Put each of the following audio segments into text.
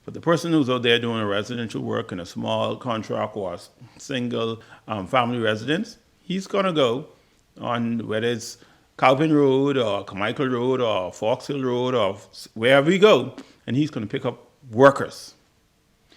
But the person who's out there doing a residential work in a small contract or a single family residence, he's going to go on whether it's Calvin Road or Carmichael Road or Fox Hill Road or wherever he go, and he's going to pick up workers.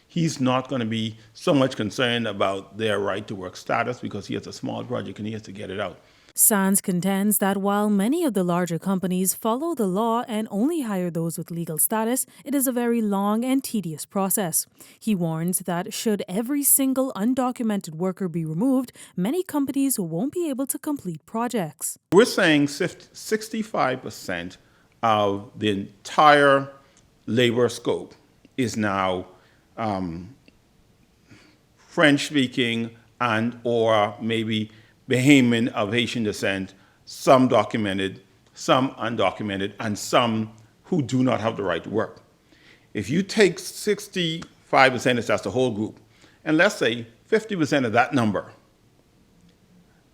He's not going to be so much concerned about their right to work status because he has a small project and he has to get it out. Sands contends that while many of the larger companies follow the law and only hire those with legal status, it is a very long and tedious process. He warns that should every single undocumented worker be removed, many companies won't be able to complete projects. We're saying 65% of the entire labor scope is now French-speaking and or maybe Bahamian of Haitian descent, some documented, some undocumented, and some who do not have the right to work. If you take 65%, that's the whole group, and let's say 50% of that number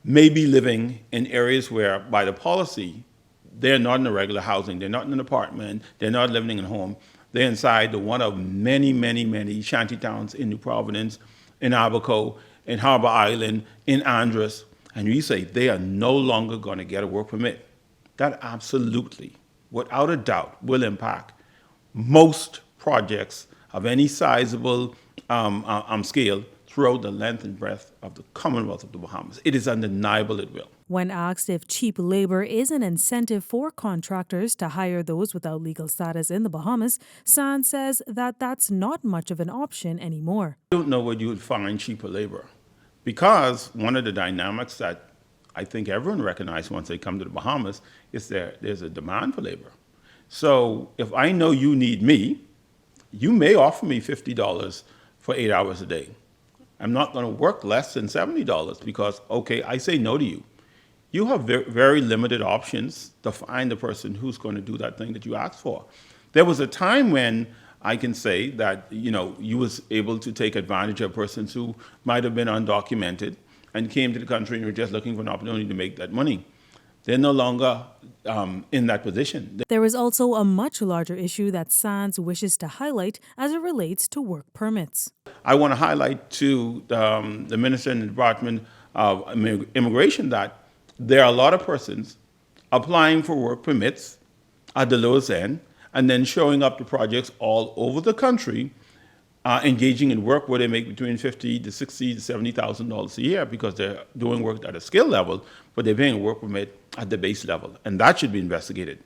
may be living in areas where, by the policy, they're not in the regular housing, they're not in an apartment, they're not living in a home, they're inside the one of many, many, many shanty towns in New Providence, in Abaco, in Harbor Island, in Andros, and we say they are no longer going to get a work permit. That absolutely, without a doubt, will impact most projects of any sizable scale throughout the length and breadth of the Commonwealth of the Bahamas. It is undeniable it will. When asked if cheap labor is an incentive for contractors to hire those without legal status in the Bahamas, Sands says that that's not much of an option anymore. I don't know where you would find cheaper labor because one of the dynamics that I think everyone recognizes once they come to the Bahamas is there's a demand for labor. So if I know you need me, you may offer me $50 for 8 hours a day. I'm not going to work less than $70 because, okay, I say no to you. You have very limited options to find the person who's going to do that thing that you asked for. There was a time when I can say that, you was able to take advantage of persons who might have been undocumented and came to the country and were just looking for an opportunity to make that money. They're no longer in that position. There is also a much larger issue that Sands wishes to highlight as it relates to work permits. I want to highlight to the Minister in the Department of Immigration that there are a lot of persons applying for work permits at the lowest end and then showing up to projects all over the country, engaging in work where they make between $50,000 to $60,000 to $70,000 a year because they're doing work at a skill level, but they're paying a work permit at the base level, and that should be investigated.